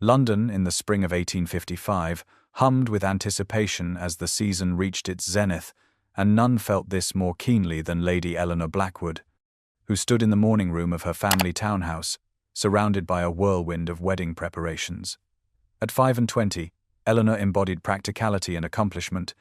London, in the spring of 1855, hummed with anticipation as the season reached its zenith, and none felt this more keenly than Lady Eleanor Blackwood, who stood in the morning room of her family townhouse, surrounded by a whirlwind of wedding preparations. At 25, Eleanor embodied practicality and accomplishment,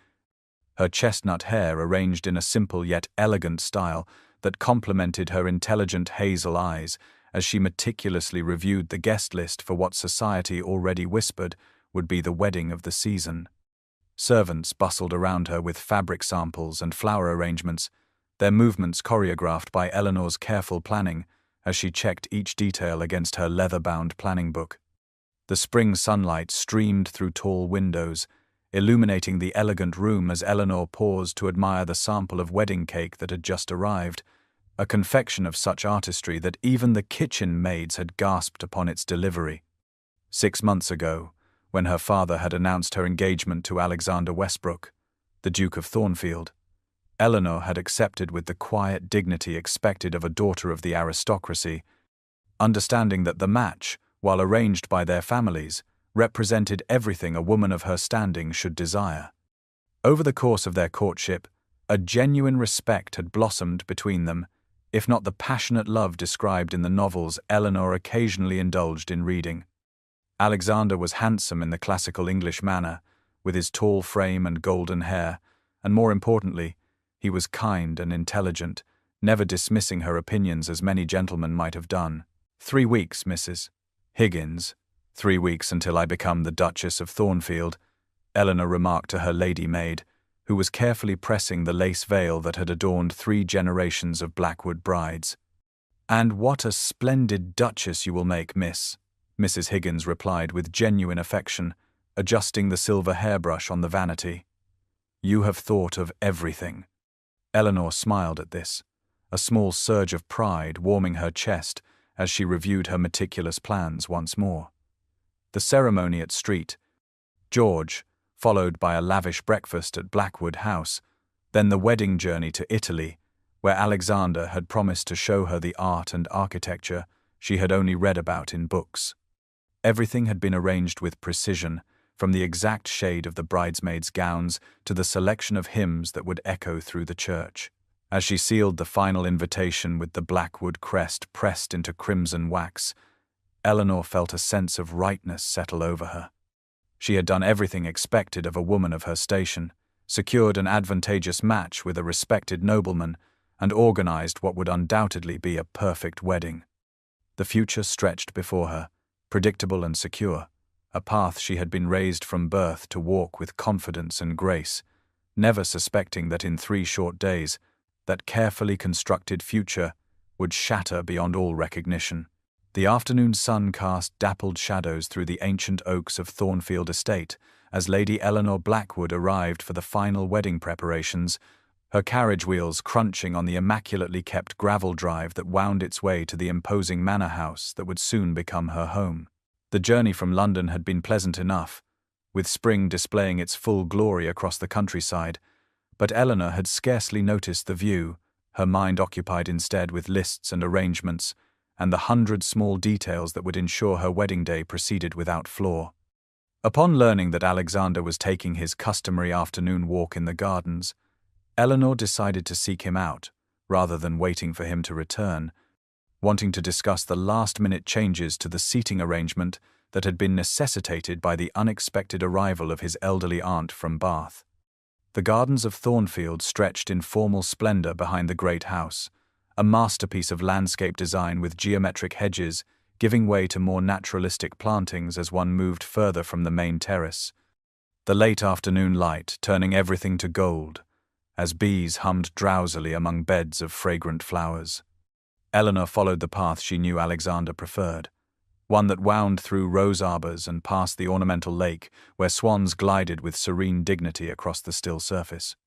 her chestnut hair arranged in a simple yet elegant style that complemented her intelligent hazel eyes as she meticulously reviewed the guest list for what society already whispered would be the wedding of the season. Servants bustled around her with fabric samples and flower arrangements, their movements choreographed by Eleanor's careful planning as she checked each detail against her leather-bound planning book. The spring sunlight streamed through tall windows, illuminating the elegant room as Eleanor paused to admire the sample of wedding cake that had just arrived, a confection of such artistry that even the kitchen maids had gasped upon its delivery. 6 months ago, when her father had announced her engagement to Alexander Westbrook, the Duke of Thornfield, Eleanor had accepted with the quiet dignity expected of a daughter of the aristocracy, understanding that the match, while arranged by their families, represented everything a woman of her standing should desire. Over the course of their courtship, a genuine respect had blossomed between them, if not the passionate love described in the novels Eleanor occasionally indulged in reading. Alexander was handsome in the classical English manner, with his tall frame and golden hair, and more importantly, he was kind and intelligent, never dismissing her opinions as many gentlemen might have done. 3 weeks, Mrs. Higgins. 3 weeks until I become the Duchess of Thornfield, Eleanor remarked to her lady maid, who was carefully pressing the lace veil that had adorned 3 generations of Blackwood brides. And what a splendid duchess you will make, miss, Mrs. Higgins replied with genuine affection, adjusting the silver hairbrush on the vanity. You have thought of everything. Eleanor smiled at this, a small surge of pride warming her chest as she reviewed her meticulous plans once more. The ceremony at St. George, followed by a lavish breakfast at Blackwood House, then the wedding journey to Italy, where Alexander had promised to show her the art and architecture she had only read about in books. Everything had been arranged with precision, from the exact shade of the bridesmaids' gowns to the selection of hymns that would echo through the church. As she sealed the final invitation with the Blackwood crest pressed into crimson wax, Eleanor felt a sense of rightness settle over her. She had done everything expected of a woman of her station, secured an advantageous match with a respected nobleman, and organized what would undoubtedly be a perfect wedding. The future stretched before her, predictable and secure, a path she had been raised from birth to walk with confidence and grace, never suspecting that in 3 short days, that carefully constructed future would shatter beyond all recognition. The afternoon sun cast dappled shadows through the ancient oaks of Thornfield Estate as Lady Eleanor Blackwood arrived for the final wedding preparations, her carriage wheels crunching on the immaculately kept gravel drive that wound its way to the imposing manor house that would soon become her home. The journey from London had been pleasant enough, with spring displaying its full glory across the countryside, but Eleanor had scarcely noticed the view, her mind occupied instead with lists and arrangements, and the 100 small details that would ensure her wedding day proceeded without flaw. Upon learning that Alexander was taking his customary afternoon walk in the gardens, Eleanor decided to seek him out, rather than waiting for him to return, wanting to discuss the last-minute changes to the seating arrangement that had been necessitated by the unexpected arrival of his elderly aunt from Bath. The gardens of Thornfield stretched in formal splendor behind the great house, a masterpiece of landscape design with geometric hedges giving way to more naturalistic plantings as one moved further from the main terrace. The late afternoon light turning everything to gold, as bees hummed drowsily among beds of fragrant flowers. Eleanor followed the path she knew Alexander preferred, one that wound through rose arbors and past the ornamental lake where swans glided with serene dignity across the still surface.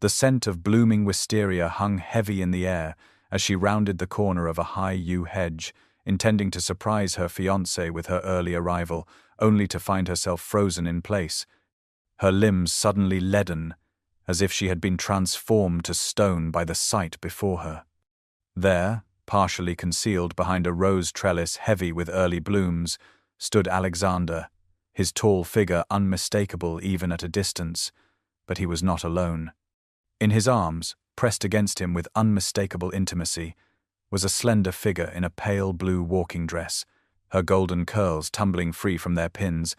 The scent of blooming wisteria hung heavy in the air as she rounded the corner of a high yew hedge, intending to surprise her fiancé with her early arrival, only to find herself frozen in place, her limbs suddenly leaden, as if she had been transformed to stone by the sight before her. There, partially concealed behind a rose trellis heavy with early blooms, stood Alexander, his tall figure unmistakable even at a distance, but he was not alone. In his arms, pressed against him with unmistakable intimacy, was a slender figure in a pale blue walking dress, her golden curls tumbling free from their pins,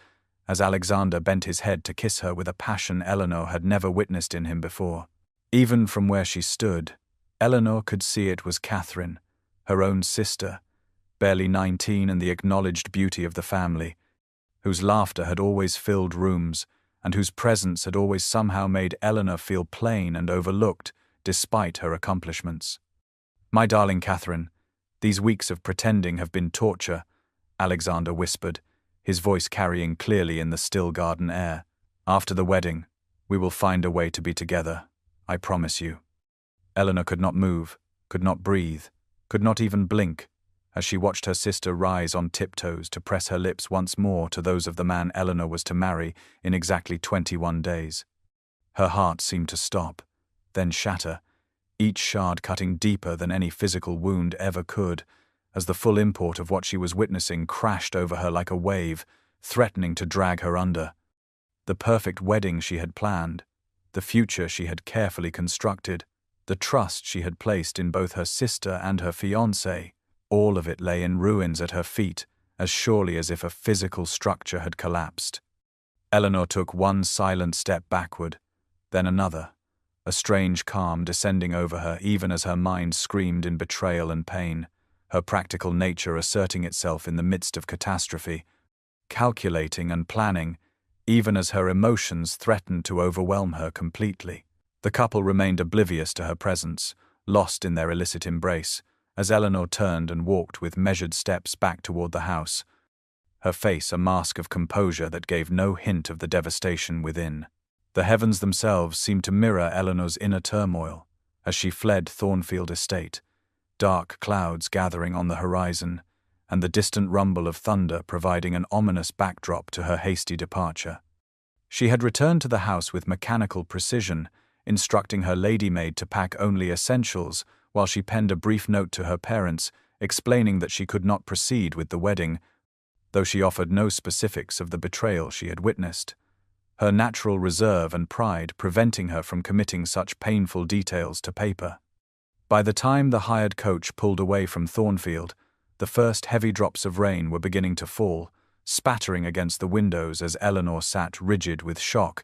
as Alexander bent his head to kiss her with a passion Eleanor had never witnessed in him before. Even from where she stood, Eleanor could see it was Catherine, her own sister, barely 19 and the acknowledged beauty of the family, whose laughter had always filled rooms and whose presence had always somehow made Eleanor feel plain and overlooked despite her accomplishments. "My darling Catherine, these weeks of pretending have been torture," Alexander whispered, his voice carrying clearly in the still garden air. "After the wedding, we will find a way to be together, I promise you." Eleanor could not move, could not breathe, could not even blink, as she watched her sister rise on tiptoes to press her lips once more to those of the man Eleanor was to marry in exactly 21 days. Her heart seemed to stop, then shatter, each shard cutting deeper than any physical wound ever could, as the full import of what she was witnessing crashed over her like a wave, threatening to drag her under. The perfect wedding she had planned, the future she had carefully constructed, the trust she had placed in both her sister and her fiancé, all of it lay in ruins at her feet, as surely as if a physical structure had collapsed. Eleanor took one silent step backward, then another, a strange calm descending over her even as her mind screamed in betrayal and pain, her practical nature asserting itself in the midst of catastrophe, calculating and planning, even as her emotions threatened to overwhelm her completely. The couple remained oblivious to her presence, lost in their illicit embrace, as Eleanor turned and walked with measured steps back toward the house, her face a mask of composure that gave no hint of the devastation within. The heavens themselves seemed to mirror Eleanor's inner turmoil as she fled Thornfield Estate, dark clouds gathering on the horizon, and the distant rumble of thunder providing an ominous backdrop to her hasty departure. She had returned to the house with mechanical precision, instructing her lady-maid to pack only essentials, while she penned a brief note to her parents explaining that she could not proceed with the wedding, though she offered no specifics of the betrayal she had witnessed, her natural reserve and pride preventing her from committing such painful details to paper. By the time the hired coach pulled away from Thornfield, the first heavy drops of rain were beginning to fall, spattering against the windows as Eleanor sat rigid with shock,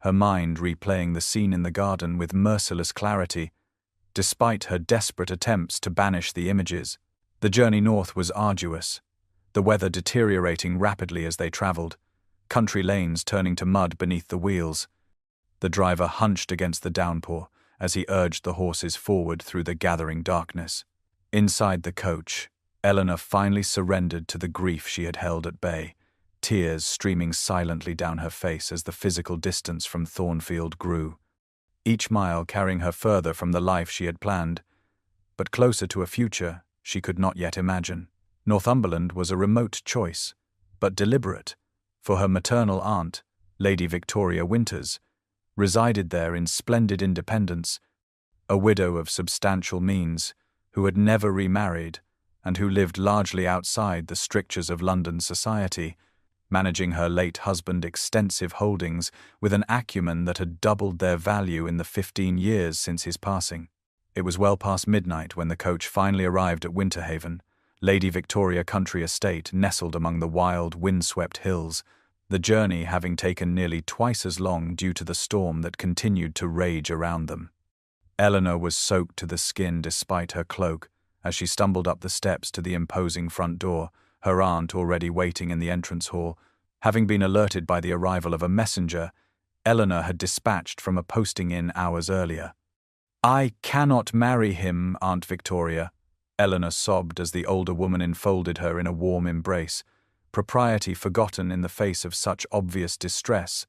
her mind replaying the scene in the garden with merciless clarity, despite her desperate attempts to banish the images. The journey north was arduous, the weather deteriorating rapidly as they traveled, country lanes turning to mud beneath the wheels. The driver hunched against the downpour as he urged the horses forward through the gathering darkness. Inside the coach, Eleanor finally surrendered to the grief she had held at bay, tears streaming silently down her face as the physical distance from Thornfield grew, each mile carrying her further from the life she had planned, but closer to a future she could not yet imagine. Northumberland was a remote choice, but deliberate, for her maternal aunt, Lady Victoria Winters, resided there in splendid independence, a widow of substantial means, who had never remarried, and who lived largely outside the strictures of London society, managing her late husband's extensive holdings with an acumen that had doubled their value in the 15 years since his passing. It was well past midnight when the coach finally arrived at Winterhaven, Lady Victoria Country Estate nestled among the wild, windswept hills, the journey having taken nearly twice as long due to the storm that continued to rage around them. Eleanor was soaked to the skin despite her cloak as she stumbled up the steps to the imposing front door, her aunt already waiting in the entrance hall. Having been alerted by the arrival of a messenger Eleanor had dispatched from a posting inn hours earlier. "I cannot marry him, Aunt Victoria," Eleanor sobbed as the older woman enfolded her in a warm embrace, propriety forgotten in the face of such obvious distress.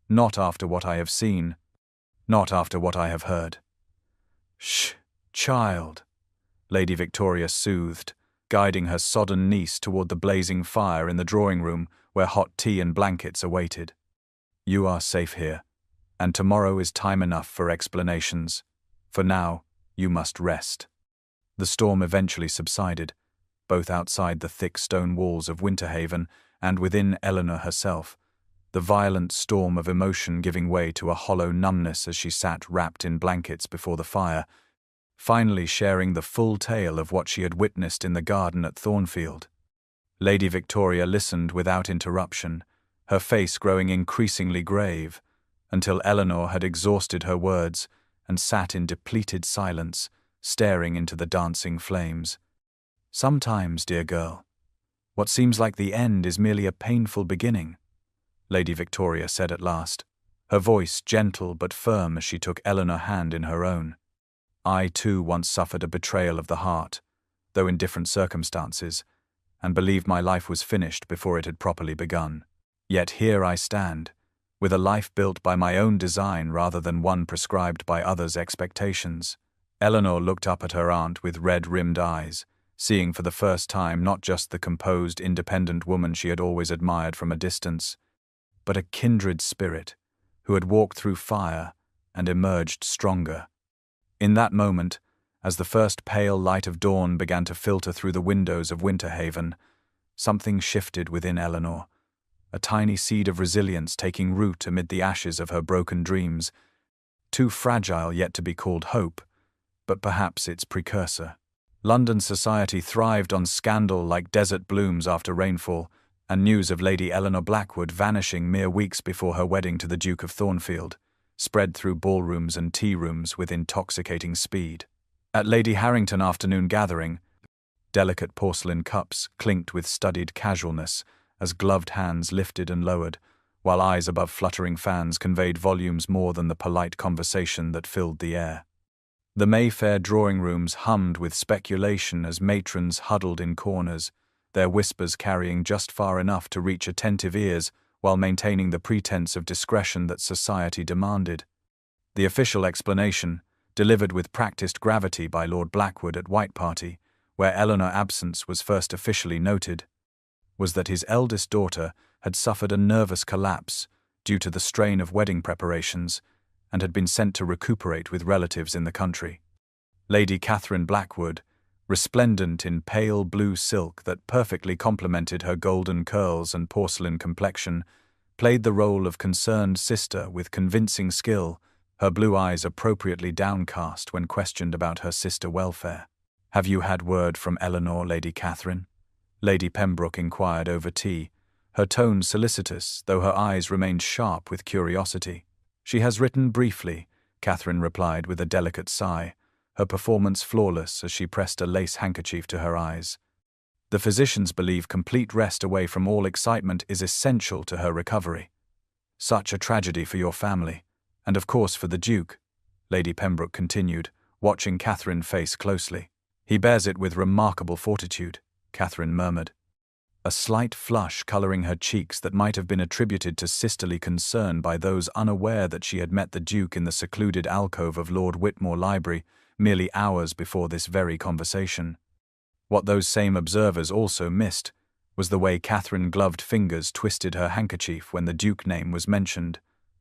"Not after what I have seen. Not after what I have heard." "Shh, child," Lady Victoria soothed, guiding her sodden niece toward the blazing fire in the drawing room where hot tea and blankets awaited. "You are safe here, and tomorrow is time enough for explanations. For now, you must rest." The storm eventually subsided, both outside the thick stone walls of Winterhaven and within Eleanor herself, the violent storm of emotion giving way to a hollow numbness as she sat wrapped in blankets before the fire, finally sharing the full tale of what she had witnessed in the garden at Thornfield. Lady Victoria listened without interruption, her face growing increasingly grave, until Eleanor had exhausted her words and sat in depleted silence, staring into the dancing flames. "Sometimes, dear girl, what seems like the end is merely a painful beginning," Lady Victoria said at last, her voice gentle but firm as she took Eleanor's hand in her own. "I too once suffered a betrayal of the heart, though in different circumstances, and believed my life was finished before it had properly begun. Yet here I stand, with a life built by my own design rather than one prescribed by others' expectations." Eleanor looked up at her aunt with red-rimmed eyes, seeing for the first time not just the composed, independent woman she had always admired from a distance, but a kindred spirit who had walked through fire and emerged stronger. In that moment, as the first pale light of dawn began to filter through the windows of Winterhaven, something shifted within Eleanor, a tiny seed of resilience taking root amid the ashes of her broken dreams, too fragile yet to be called hope, but perhaps its precursor. London society thrived on scandal like desert blooms after rainfall, and news of Lady Eleanor Blackwood vanishing mere weeks before her wedding to the Duke of Thornfield spread through ballrooms and tea-rooms with intoxicating speed. At Lady Harrington afternoon gathering, delicate porcelain cups clinked with studied casualness as gloved hands lifted and lowered, while eyes above fluttering fans conveyed volumes more than the polite conversation that filled the air. The Mayfair drawing-rooms hummed with speculation as matrons huddled in corners, their whispers carrying just far enough to reach attentive ears while maintaining the pretense of discretion that society demanded. The official explanation, delivered with practiced gravity by Lord Blackwood at White Party, where Eleanor's absence was first officially noted, was that his eldest daughter had suffered a nervous collapse due to the strain of wedding preparations and had been sent to recuperate with relatives in the country. Lady Catherine Blackwood, resplendent in pale blue silk that perfectly complemented her golden curls and porcelain complexion, played the role of concerned sister with convincing skill, her blue eyes appropriately downcast when questioned about her sister's welfare. "Have you had word from Eleanor, Lady Catherine?" Lady Pembroke inquired over tea, her tone solicitous, though her eyes remained sharp with curiosity. "She has written briefly," Catherine replied with a delicate sigh, her performance flawless as she pressed a lace handkerchief to her eyes. "The physicians believe complete rest away from all excitement is essential to her recovery. Such a tragedy for your family, and of course for the Duke," Lady Pembroke continued, watching Catherine's face closely. "He bears it with remarkable fortitude," Catherine murmured, a slight flush colouring her cheeks that might have been attributed to sisterly concern by those unaware that she had met the Duke in the secluded alcove of Lord Whitmore Library merely hours before this very conversation. What those same observers also missed was the way Catherine gloved fingers twisted her handkerchief when the Duke name was mentioned,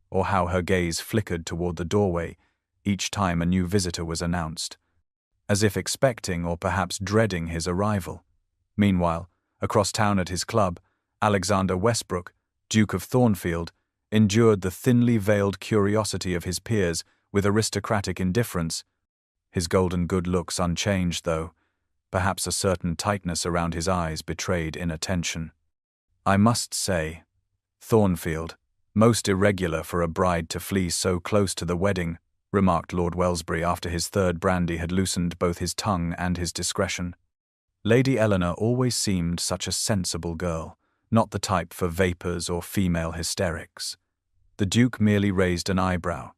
or how her gaze flickered toward the doorway each time a new visitor was announced, as if expecting or perhaps dreading his arrival. Meanwhile, across town at his club, Alexander Westbrook, Duke of Thornfield, endured the thinly veiled curiosity of his peers with aristocratic indifference, his golden good looks unchanged though, perhaps a certain tightness around his eyes betrayed inattention. "I must say, Thornfield, most irregular for a bride to flee so close to the wedding," remarked Lord Wellesbury after his third brandy had loosened both his tongue and his discretion. Lady Eleanor always seemed such a sensible girl, not the type for vapours or female hysterics. The Duke merely raised an eyebrow,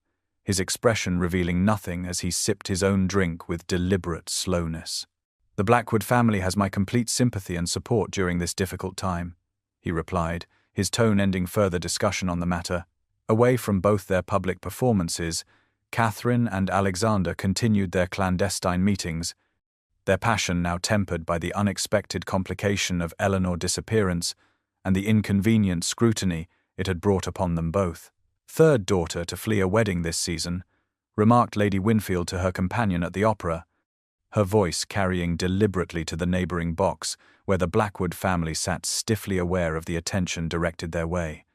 his expression revealing nothing as he sipped his own drink with deliberate slowness. "The Blackwood family has my complete sympathy and support during this difficult time," he replied, his tone ending further discussion on the matter. Away from both their public performances, Catherine and Alexander continued their clandestine meetings, their passion now tempered by the unexpected complication of Eleanor's disappearance and the inconvenient scrutiny it had brought upon them both. "Third daughter to flee a wedding this season," remarked Lady Winfield to her companion at the opera, her voice carrying deliberately to the neighboring box, where the Blackwood family sat stiffly aware of the attention directed their way.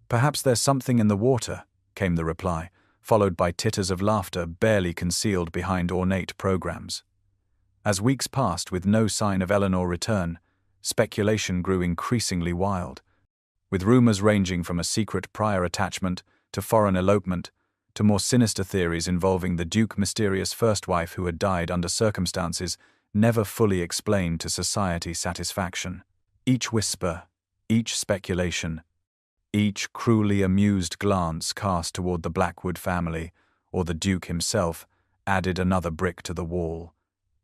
"Perhaps there's something in the water," came the reply, followed by titters of laughter barely concealed behind ornate programs. As weeks passed with no sign of Eleanor's return, speculation grew increasingly wild, with rumors ranging from a secret prior attachment to foreign elopement to more sinister theories involving the Duke's mysterious first wife who had died under circumstances never fully explained to society's satisfaction. Each whisper, each speculation, each cruelly amused glance cast toward the Blackwood family or the Duke himself added another brick to the wall.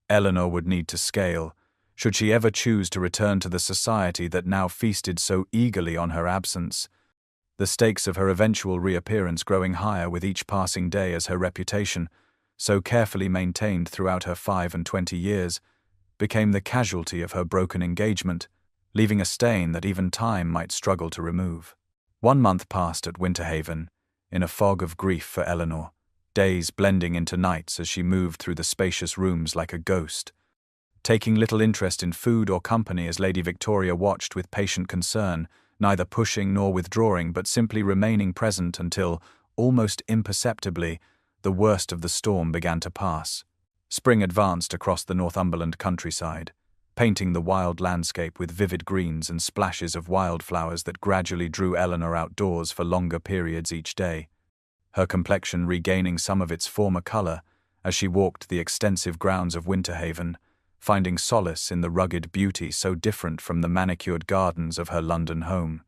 Eleanor would need to scale, should she ever choose to return to the society that now feasted so eagerly on her absence, the stakes of her eventual reappearance growing higher with each passing day as her reputation, so carefully maintained throughout her 25 years, became the casualty of her broken engagement, leaving a stain that even time might struggle to remove. 1 month passed at Winterhaven, in a fog of grief for Eleanor, days blending into nights as she moved through the spacious rooms like a ghost, taking little interest in food or company as Lady Victoria watched with patient concern, neither pushing nor withdrawing but simply remaining present until, almost imperceptibly, the worst of the storm began to pass. Spring advanced across the Northumberland countryside, painting the wild landscape with vivid greens and splashes of wildflowers that gradually drew Eleanor outdoors for longer periods each day, her complexion regaining some of its former color as she walked the extensive grounds of Winterhaven, finding solace in the rugged beauty so different from the manicured gardens of her London home.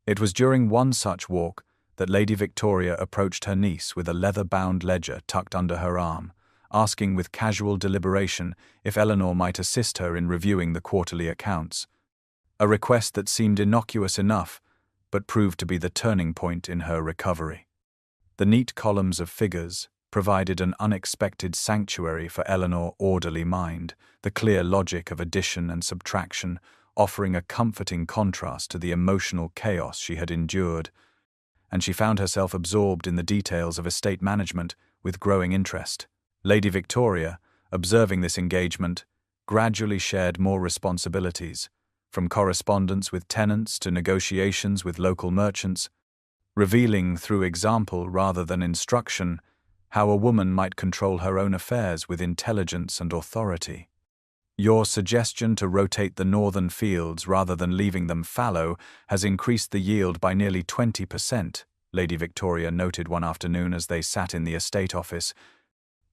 It was during one such walk that Lady Victoria approached her niece with a leather-bound ledger tucked under her arm, asking with casual deliberation if Eleanor might assist her in reviewing the quarterly accounts, a request that seemed innocuous enough, but proved to be the turning point in her recovery. The neat columns of figures provided an unexpected sanctuary for Eleanor's orderly mind, the clear logic of addition and subtraction offering a comforting contrast to the emotional chaos she had endured, and she found herself absorbed in the details of estate management with growing interest. Lady Victoria, observing this engagement, gradually shared more responsibilities, from correspondence with tenants to negotiations with local merchants, revealing through example rather than instruction how a woman might control her own affairs with intelligence and authority. "Your suggestion to rotate the northern fields rather than leaving them fallow has increased the yield by nearly 20%, Lady Victoria noted one afternoon as they sat in the estate office,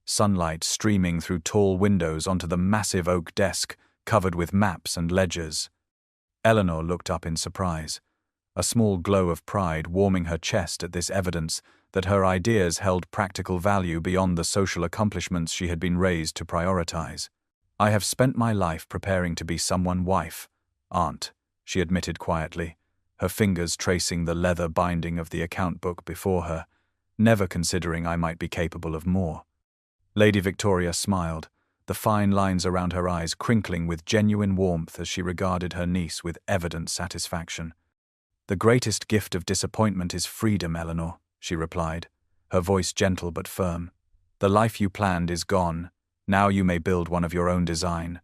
sunlight streaming through tall windows onto the massive oak desk covered with maps and ledgers. Eleanor looked up in surprise, a small glow of pride warming her chest at this evidence that her ideas held practical value beyond the social accomplishments she had been raised to prioritize. "I have spent my life preparing to be someone's wife, Aunt," she admitted quietly, her fingers tracing the leather binding of the account book before her, never considering I might be capable of more. Lady Victoria smiled, the fine lines around her eyes crinkling with genuine warmth as she regarded her niece with evident satisfaction. "The greatest gift of disappointment is freedom, Eleanor," she replied, her voice gentle but firm. "The life you planned is gone. Now you may build one of your own design."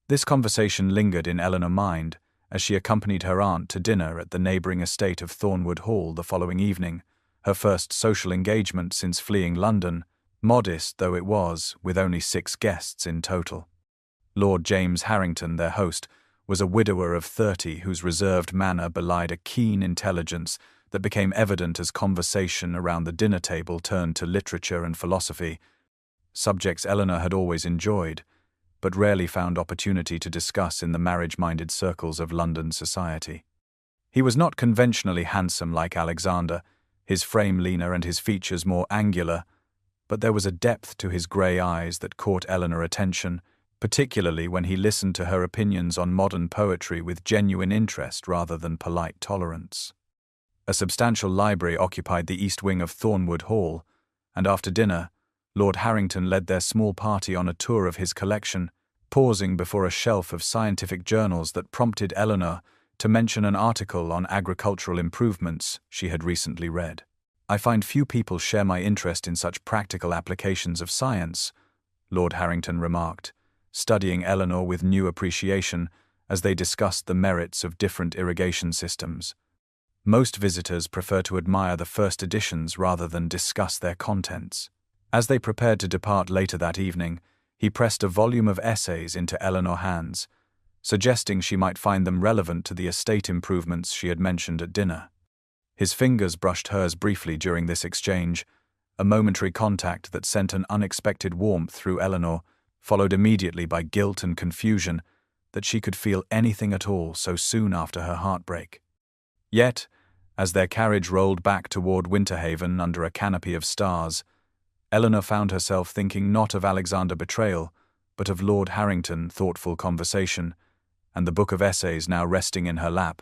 This conversation lingered in Eleanor's mind as she accompanied her aunt to dinner at the neighbouring estate of Thornwood Hall the following evening, her first social engagement since fleeing London, modest though it was, with only 6 guests in total. Lord James Harrington, their host, was a widower of 30 whose reserved manner belied a keen intelligence that became evident as conversation around the dinner table turned to literature and philosophy, subjects Eleanor had always enjoyed, but rarely found opportunity to discuss in the marriage-minded circles of London society. He was not conventionally handsome like Alexander, his frame leaner and his features more angular, but there was a depth to his grey eyes that caught Eleanor's attention, particularly when he listened to her opinions on modern poetry with genuine interest rather than polite tolerance. A substantial library occupied the east wing of Thornwood Hall, and after dinner, Lord Harrington led their small party on a tour of his collection, pausing before a shelf of scientific journals that prompted Eleanor to mention an article on agricultural improvements she had recently read. "I find few people share my interest in such practical applications of science," Lord Harrington remarked, studying Eleanor with new appreciation as they discussed the merits of different irrigation systems. Most visitors prefer to admire the first editions rather than discuss their contents. As they prepared to depart later that evening, he pressed a volume of essays into Eleanor's hands, suggesting she might find them relevant to the estate improvements she had mentioned at dinner. His fingers brushed hers briefly during this exchange, a momentary contact that sent an unexpected warmth through Eleanor, followed immediately by guilt and confusion that she could feel anything at all so soon after her heartbreak. Yet, as their carriage rolled back toward Winterhaven under a canopy of stars, Eleanor found herself thinking not of Alexander betrayal, but of Lord Harrington thoughtful conversation, and the book of essays now resting in her lap,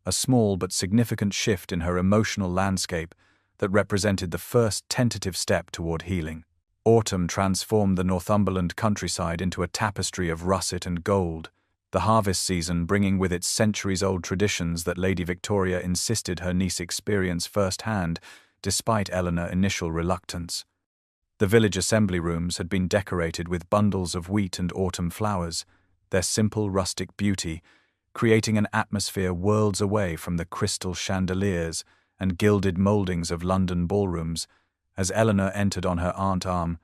a small but significant shift in her emotional landscape that represented the first tentative step toward healing. Autumn transformed the Northumberland countryside into a tapestry of russet and gold, the harvest season bringing with it centuries-old traditions that Lady Victoria insisted her niece experience firsthand, despite Eleanor's initial reluctance. The village assembly rooms had been decorated with bundles of wheat and autumn flowers, their simple rustic beauty creating an atmosphere worlds away from the crystal chandeliers and gilded mouldings of London ballrooms, as Eleanor entered on her aunt's arm,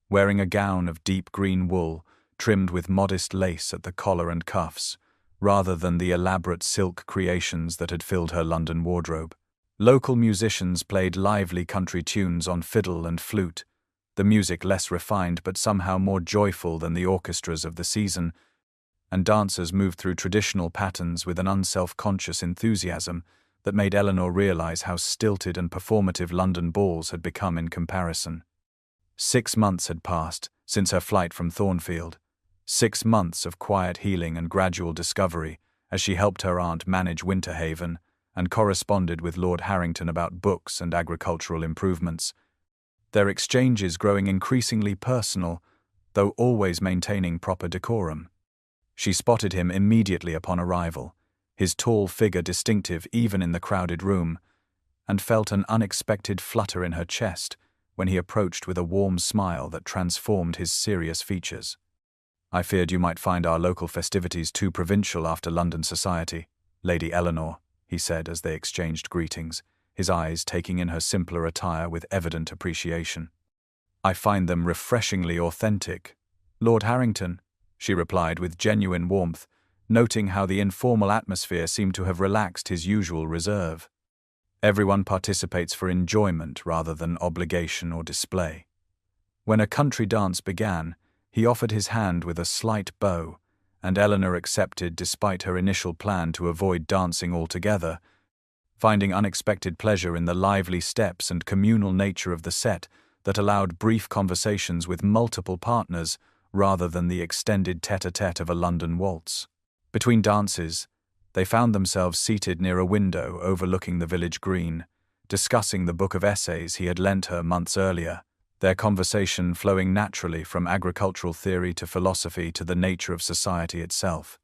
wearing a gown of deep green wool, trimmed with modest lace at the collar and cuffs, rather than the elaborate silk creations that had filled her London wardrobe. Local musicians played lively country tunes on fiddle and flute, the music less refined but somehow more joyful than the orchestras of the season, and dancers moved through traditional patterns with an unself-conscious enthusiasm that made Eleanor realize how stilted and performative London balls had become in comparison. 6 months had passed since her flight from Thornfield, 6 months of quiet healing and gradual discovery as she helped her aunt manage Winterhaven and corresponded with Lord Harrington about books and agricultural improvements, their exchanges growing increasingly personal, though always maintaining proper decorum. She spotted him immediately upon arrival, his tall figure distinctive even in the crowded room, and felt an unexpected flutter in her chest when he approached with a warm smile that transformed his serious features. "I feared you might find our local festivities too provincial after London society, Lady Eleanor," he said as they exchanged greetings, his eyes taking in her simpler attire with evident appreciation. "I find them refreshingly authentic, Lord Harrington," she replied with genuine warmth, noting how the informal atmosphere seemed to have relaxed his usual reserve. Everyone participates for enjoyment rather than obligation or display. When a country dance began, he offered his hand with a slight bow, and Eleanor accepted despite her initial plan to avoid dancing altogether, finding unexpected pleasure in the lively steps and communal nature of the set that allowed brief conversations with multiple partners rather than the extended tête-à-tête of a London waltz. Between dances, they found themselves seated near a window overlooking the village green, discussing the book of essays he had lent her months earlier, their conversation flowing naturally from agricultural theory to philosophy to the nature of society itself.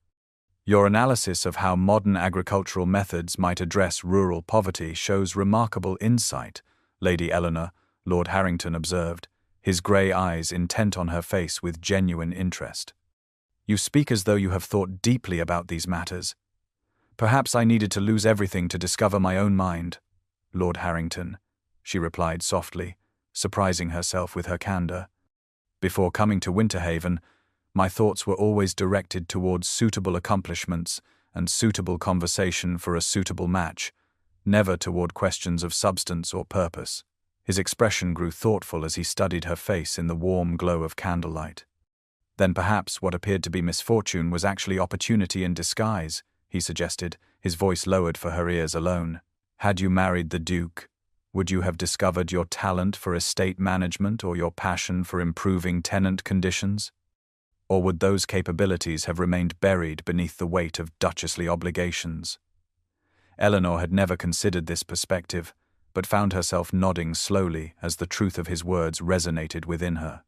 "Your analysis of how modern agricultural methods might address rural poverty shows remarkable insight," Lady Eleanor, Lord Harrington observed, his grey eyes intent on her face with genuine interest. "You speak as though you have thought deeply about these matters. Perhaps I needed to lose everything to discover my own mind, Lord Harrington," she replied softly, surprising herself with her candor. "Before coming to Winterhaven, my thoughts were always directed towards suitable accomplishments and suitable conversation for a suitable match, never toward questions of substance or purpose." His expression grew thoughtful as he studied her face in the warm glow of candlelight. "Then perhaps what appeared to be misfortune was actually opportunity in disguise," he suggested, his voice lowered for her ears alone. "Had you married the Duke, would you have discovered your talent for estate management or your passion for improving tenant conditions? Or would those capabilities have remained buried beneath the weight of duchessly obligations?" Eleanor had never considered this perspective, but found herself nodding slowly as the truth of his words resonated within her.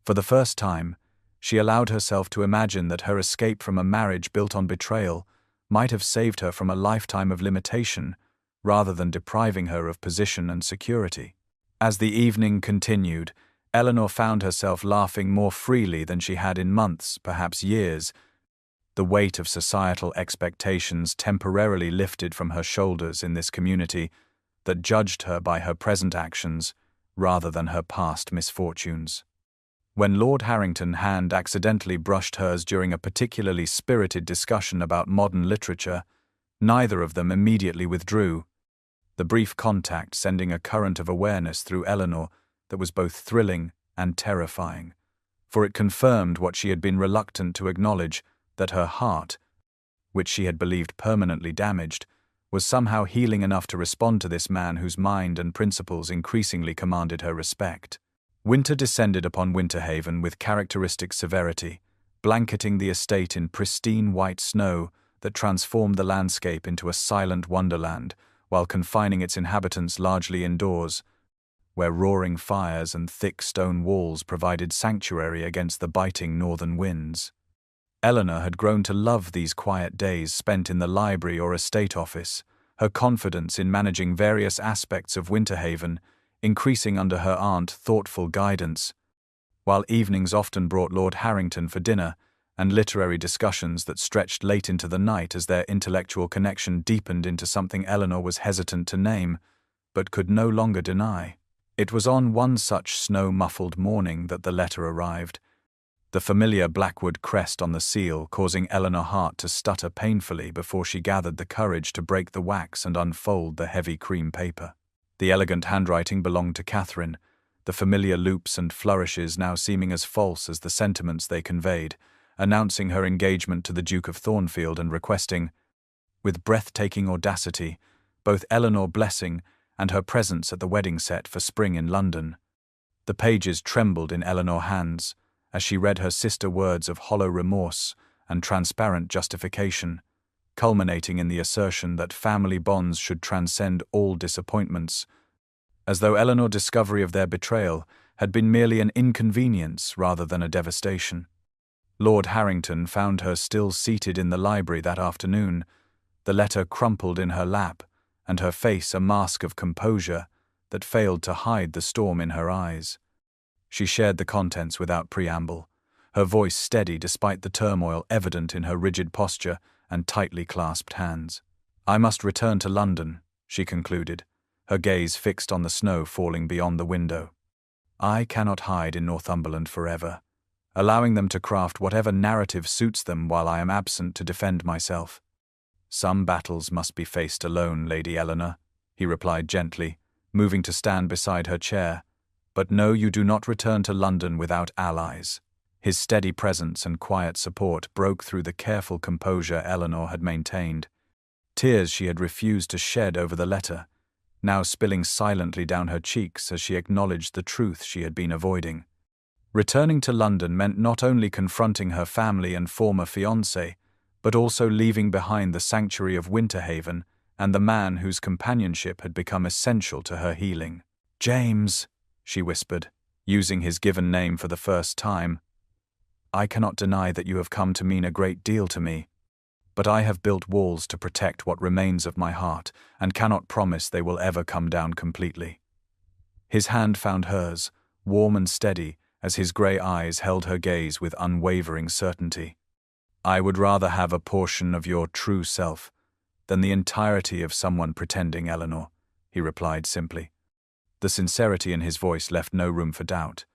For the first time, she allowed herself to imagine that her escape from a marriage built on betrayal might have saved her from a lifetime of limitation, rather than depriving her of position and security. As the evening continued, Eleanor found herself laughing more freely than she had in months, perhaps years. The weight of societal expectations temporarily lifted from her shoulders in this community that judged her by her present actions rather than her past misfortunes. When Lord Harrington's hand accidentally brushed hers during a particularly spirited discussion about modern literature, neither of them immediately withdrew, the brief contact sending a current of awareness through Eleanor that was both thrilling and terrifying, for it confirmed what she had been reluctant to acknowledge, that her heart, which she had believed permanently damaged, was somehow healing enough to respond to this man whose mind and principles increasingly commanded her respect. Winter descended upon Winterhaven with characteristic severity, blanketing the estate in pristine white snow that transformed the landscape into a silent wonderland, while confining its inhabitants largely indoors, where roaring fires and thick stone walls provided sanctuary against the biting northern winds. Eleanor had grown to love these quiet days spent in the library or estate office, her confidence in managing various aspects of Winterhaven increasing under her aunt's thoughtful guidance, while evenings often brought Lord Harrington for dinner and literary discussions that stretched late into the night as their intellectual connection deepened into something Eleanor was hesitant to name, but could no longer deny. It was on one such snow-muffled morning that the letter arrived, the familiar Blackwood crest on the seal causing Eleanor's heart to stutter painfully before she gathered the courage to break the wax and unfold the heavy cream paper. The elegant handwriting belonged to Catherine, the familiar loops and flourishes now seeming as false as the sentiments they conveyed, announcing her engagement to the Duke of Thornfield and requesting, with breathtaking audacity, both Eleanor blessing and her presence at the wedding set for spring in London. The pages trembled in Eleanor's hands as she read her sister words of hollow remorse and transparent justification, culminating in the assertion that family bonds should transcend all disappointments, as though Eleanor's discovery of their betrayal had been merely an inconvenience rather than a devastation. Lord Harrington found her still seated in the library that afternoon, the letter crumpled in her lap, and her face a mask of composure that failed to hide the storm in her eyes. She shared the contents without preamble, her voice steady despite the turmoil evident in her rigid posture and tightly clasped hands. "I must return to London," she concluded, her gaze fixed on the snow falling beyond the window. "I cannot hide in Northumberland forever, allowing them to craft whatever narrative suits them while I am absent to defend myself." "Some battles must be faced alone, Lady Eleanor," he replied gently, moving to stand beside her chair. "But no, you do not return to London without allies." His steady presence and quiet support broke through the careful composure Eleanor had maintained. Tears she had refused to shed over the letter, now spilling silently down her cheeks as she acknowledged the truth she had been avoiding. Returning to London meant not only confronting her family and former fiancé, but also leaving behind the sanctuary of Winterhaven and the man whose companionship had become essential to her healing. "James," she whispered, using his given name for the first time, "I cannot deny that you have come to mean a great deal to me, but I have built walls to protect what remains of my heart and cannot promise they will ever come down completely." His hand found hers, warm and steady, as his grey eyes held her gaze with unwavering certainty. "I would rather have a portion of your true self than the entirety of someone pretending, Eleanor," he replied simply. The sincerity in his voice left no room for doubt,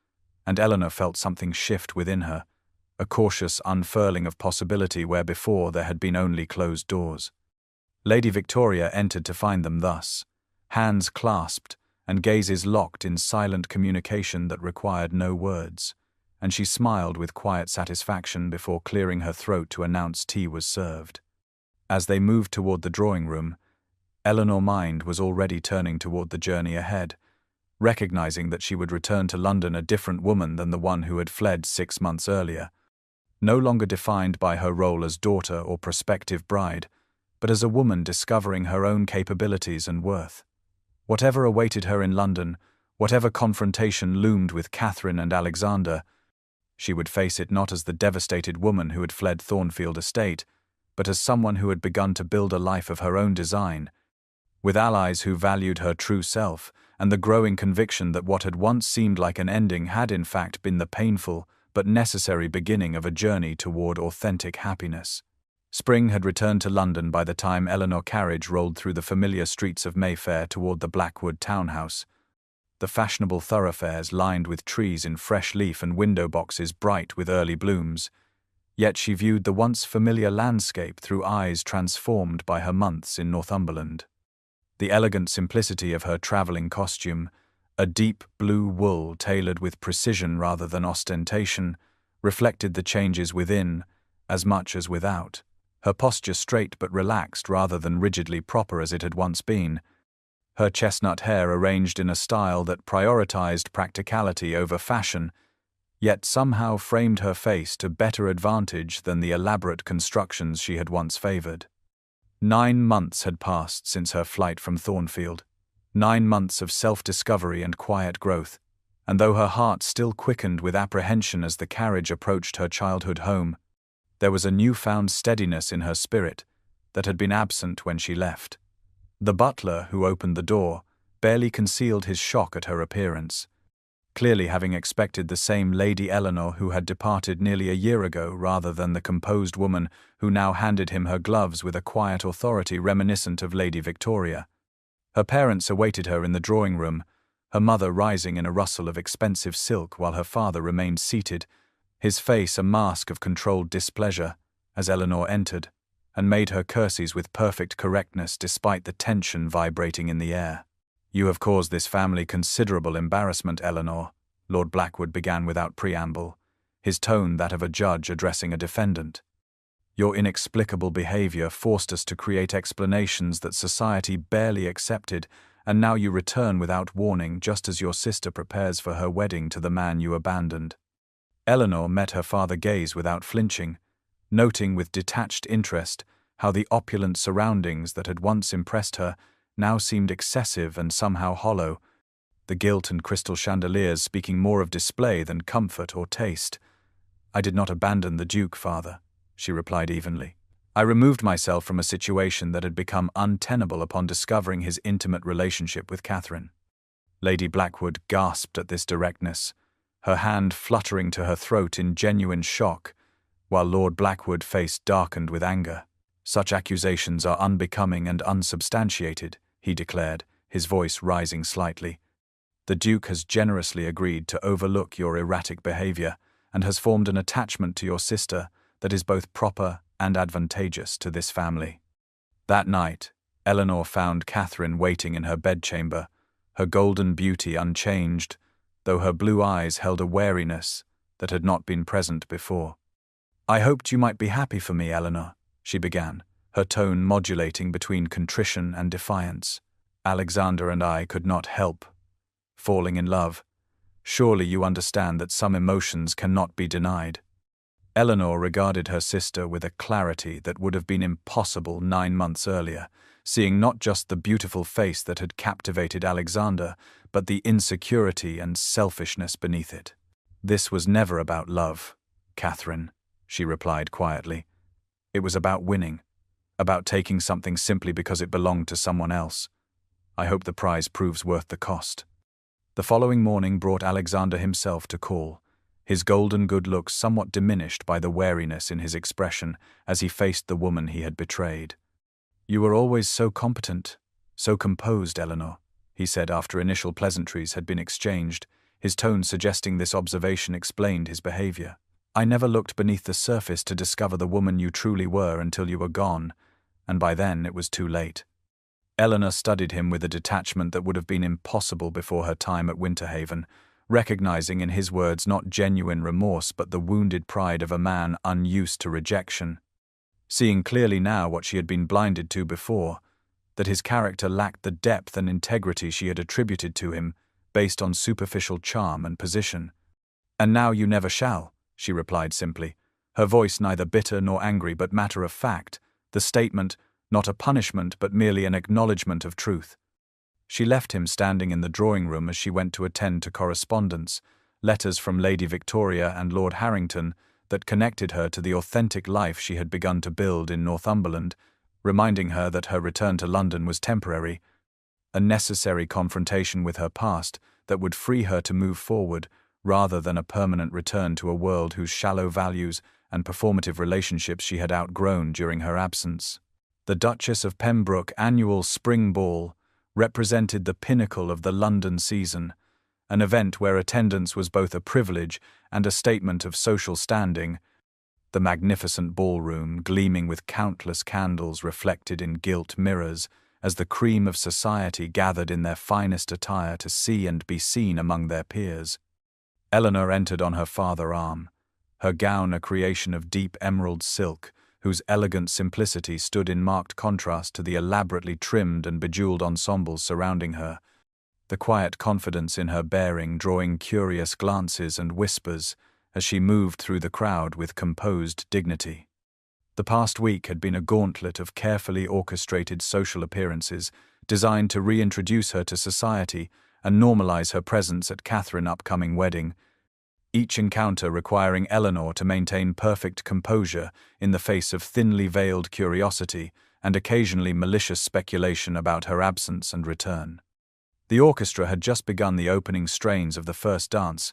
and Eleanor felt something shift within her, a cautious unfurling of possibility where before there had been only closed doors. Lady Victoria entered to find them thus, hands clasped and gazes locked in silent communication that required no words, and she smiled with quiet satisfaction before clearing her throat to announce tea was served. As they moved toward the drawing-room, Eleanor's mind was already turning toward the journey ahead, recognizing that she would return to London a different woman than the one who had fled 6 months earlier, no longer defined by her role as daughter or prospective bride, but as a woman discovering her own capabilities and worth. Whatever awaited her in London, whatever confrontation loomed with Catherine and Alexander, she would face it not as the devastated woman who had fled Thornfield Estate, but as someone who had begun to build a life of her own design, with allies who valued her true self and the growing conviction that what had once seemed like an ending had in fact been the painful but necessary beginning of a journey toward authentic happiness. Spring had returned to London by the time Eleanor's carriage rolled through the familiar streets of Mayfair toward the Blackwood townhouse. The fashionable thoroughfares lined with trees in fresh leaf and window boxes bright with early blooms. Yet she viewed the once familiar landscape through eyes transformed by her months in Northumberland. The elegant simplicity of her travelling costume, a deep blue wool tailored with precision rather than ostentation, reflected the changes within as much as without. Her posture straight but relaxed rather than rigidly proper as it had once been. Her chestnut hair arranged in a style that prioritized practicality over fashion, yet somehow framed her face to better advantage than the elaborate constructions she had once favored. 9 months had passed since her flight from Thornfield, 9 months of self-discovery and quiet growth, and though her heart still quickened with apprehension as the carriage approached her childhood home, there was a newfound steadiness in her spirit that had been absent when she left. The butler, who opened the door, barely concealed his shock at her appearance, clearly having expected the same Lady Eleanor who had departed nearly a year ago rather than the composed woman who now handed him her gloves with a quiet authority reminiscent of Lady Victoria. Her parents awaited her in the drawing-room, her mother rising in a rustle of expensive silk while her father remained seated, his face a mask of controlled displeasure, as Eleanor entered, and made her curtsies with perfect correctness despite the tension vibrating in the air. "You have caused this family considerable embarrassment, Eleanor," Lord Blackwood began without preamble, his tone that of a judge addressing a defendant. "Your inexplicable behavior forced us to create explanations that society barely accepted, and now you return without warning just as your sister prepares for her wedding to the man you abandoned." Eleanor met her father's gaze without flinching, noting with detached interest how the opulent surroundings that had once impressed her now seemed excessive and somehow hollow, the gilt and crystal chandeliers speaking more of display than comfort or taste. "I did not abandon the Duke, father," she replied evenly. "I removed myself from a situation that had become untenable upon discovering his intimate relationship with Catherine." Lady Blackwood gasped at this directness, her hand fluttering to her throat in genuine shock, while Lord Blackwood's face darkened with anger. "Such accusations are unbecoming and unsubstantiated," he declared, his voice rising slightly. "The Duke has generously agreed to overlook your erratic behavior and has formed an attachment to your sister that is both proper and advantageous to this family." That night, Eleanor found Catherine waiting in her bedchamber, her golden beauty unchanged, though her blue eyes held a wariness that had not been present before. "I hoped you might be happy for me, Eleanor," she began, her tone modulating between contrition and defiance. "Alexander and I could not help falling in love. Surely you understand that some emotions cannot be denied." Eleanor regarded her sister with a clarity that would have been impossible 9 months earlier, seeing not just the beautiful face that had captivated Alexander, but the insecurity and selfishness beneath it. "This was never about love, Catherine," she replied quietly. "It was about winning, about taking something simply because it belonged to someone else. I hope the prize proves worth the cost." The following morning brought Alexander himself to call, his golden good looks somewhat diminished by the wariness in his expression as he faced the woman he had betrayed. "You were always so competent, so composed, Eleanor," he said after initial pleasantries had been exchanged, his tone suggesting this observation explained his behavior. "I never looked beneath the surface to discover the woman you truly were until you were gone, and by then it was too late." Eleanor studied him with a detachment that would have been impossible before her time at Winterhaven, recognizing in his words not genuine remorse but the wounded pride of a man unused to rejection. Seeing clearly now what she had been blinded to before, that his character lacked the depth and integrity she had attributed to him, based on superficial charm and position. "And now you never shall," she replied simply, her voice neither bitter nor angry but matter of fact, the statement not a punishment but merely an acknowledgement of truth. She left him standing in the drawing-room as she went to attend to correspondence, letters from Lady Victoria and Lord Harrington that connected her to the authentic life she had begun to build in Northumberland, reminding her that her return to London was temporary. a necessary confrontation with her past that would free her to move forward rather than a permanent return to a world whose shallow values and performative relationships she had outgrown during her absence. The Duchess of Pembroke annual spring ball represented the pinnacle of the London season, an event where attendance was both a privilege and a statement of social standing. The magnificent ballroom, gleaming with countless candles reflected in gilt mirrors, as the cream of society gathered in their finest attire to see and be seen among their peers. Eleanor entered on her farther arm, her gown a creation of deep emerald silk, whose elegant simplicity stood in marked contrast to the elaborately trimmed and bejeweled ensembles surrounding her, the quiet confidence in her bearing drawing curious glances and whispers as she moved through the crowd with composed dignity. The past week had been a gauntlet of carefully orchestrated social appearances designed to reintroduce her to society and normalize her presence at Catherine's upcoming wedding, each encounter requiring Eleanor to maintain perfect composure in the face of thinly veiled curiosity and occasionally malicious speculation about her absence and return. The orchestra had just begun the opening strains of the first dance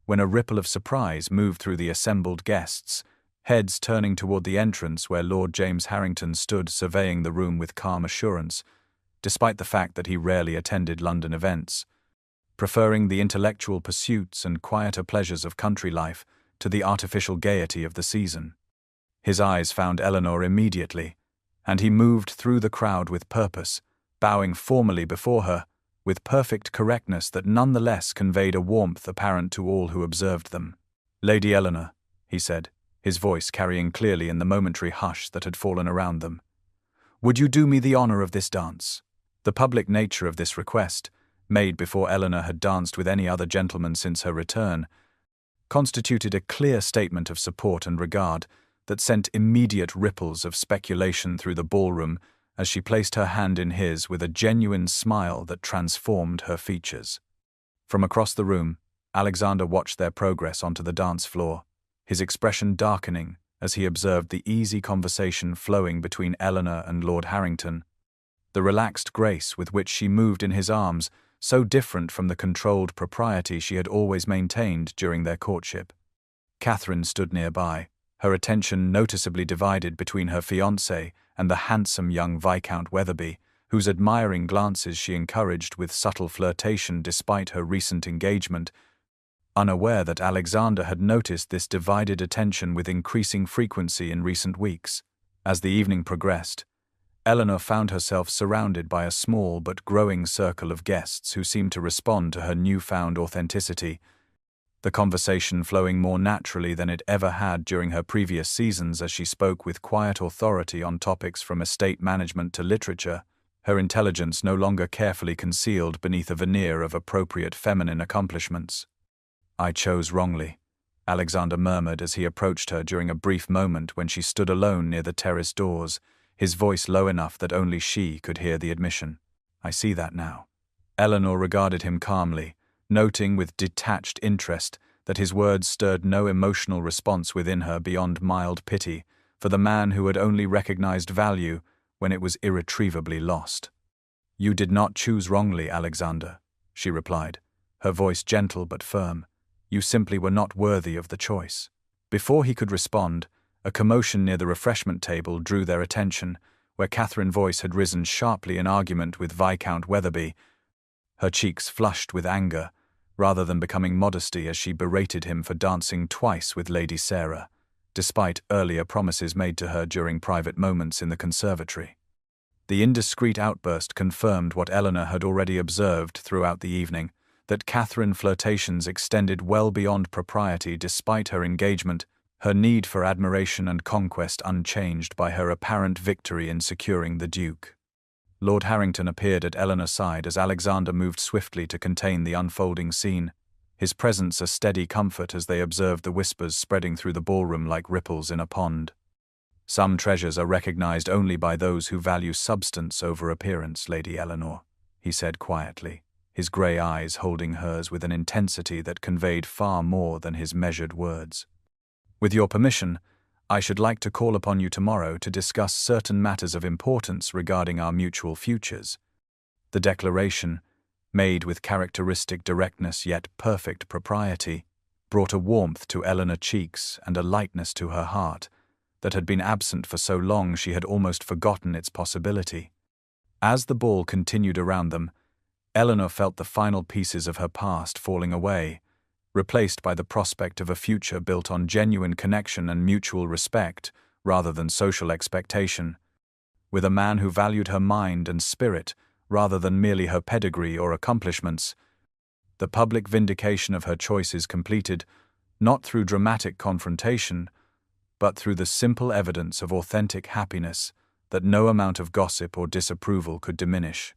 when a ripple of surprise moved through the assembled guests, heads turning toward the entrance where Lord James Harrington stood surveying the room with calm assurance, despite the fact that he rarely attended London events, preferring the intellectual pursuits and quieter pleasures of country life to the artificial gaiety of the season. His eyes found Eleanor immediately, and he moved through the crowd with purpose, bowing formally before her, with perfect correctness that nonetheless conveyed a warmth apparent to all who observed them. "Lady Eleanor," he said, his voice carrying clearly in the momentary hush that had fallen around them, "would you do me the honor of this dance?" The public nature of this request, made before Eleanor had danced with any other gentleman since her return, constituted a clear statement of support and regard that sent immediate ripples of speculation through the ballroom as she placed her hand in his with a genuine smile that transformed her features. From across the room, Alexander watched their progress onto the dance floor, his expression darkening as he observed the easy conversation flowing between Eleanor and Lord Harrington, the relaxed grace with which she moved in his arms, so different from the controlled propriety she had always maintained during their courtship. Catherine stood nearby, her attention noticeably divided between her fiancé and the handsome young Viscount Weatherby, whose admiring glances she encouraged with subtle flirtation despite her recent engagement, unaware that Alexander had noticed this divided attention with increasing frequency in recent weeks. As the evening progressed, Eleanor found herself surrounded by a small but growing circle of guests who seemed to respond to her newfound authenticity, the conversation flowing more naturally than it ever had during her previous seasons as she spoke with quiet authority on topics from estate management to literature, her intelligence no longer carefully concealed beneath a veneer of appropriate feminine accomplishments. "I chose wrongly," Alexander murmured as he approached her during a brief moment when she stood alone near the terrace doors, his voice low enough that only she could hear the admission. "I see that now." Eleanor regarded him calmly, noting with detached interest that his words stirred no emotional response within her beyond mild pity for the man who had only recognized value when it was irretrievably lost. "You did not choose wrongly, Alexander," she replied, her voice gentle but firm. "You simply were not worthy of the choice." Before he could respond, a commotion near the refreshment table drew their attention, where Catherine's voice had risen sharply in argument with Viscount Weatherby, her cheeks flushed with anger, rather than becoming modesty as she berated him for dancing twice with Lady Sarah, despite earlier promises made to her during private moments in the conservatory. The indiscreet outburst confirmed what Eleanor had already observed throughout the evening, that Catherine's flirtations extended well beyond propriety despite her engagement, her need for admiration and conquest unchanged by her apparent victory in securing the Duke. Lord Harrington appeared at Eleanor's side as Alexander moved swiftly to contain the unfolding scene, his presence a steady comfort as they observed the whispers spreading through the ballroom like ripples in a pond. "Some treasures are recognized only by those who value substance over appearance, Lady Eleanor," he said quietly, his grey eyes holding hers with an intensity that conveyed far more than his measured words. "With your permission, I should like to call upon you tomorrow to discuss certain matters of importance regarding our mutual futures." The declaration, made with characteristic directness yet perfect propriety, brought a warmth to Eleanor's cheeks and a lightness to her heart that had been absent for so long she had almost forgotten its possibility. As the ball continued around them, Eleanor felt the final pieces of her past falling away, replaced by the prospect of a future built on genuine connection and mutual respect rather than social expectation, with a man who valued her mind and spirit rather than merely her pedigree or accomplishments. The public vindication of her choices completed, not through dramatic confrontation, but through the simple evidence of authentic happiness that no amount of gossip or disapproval could diminish.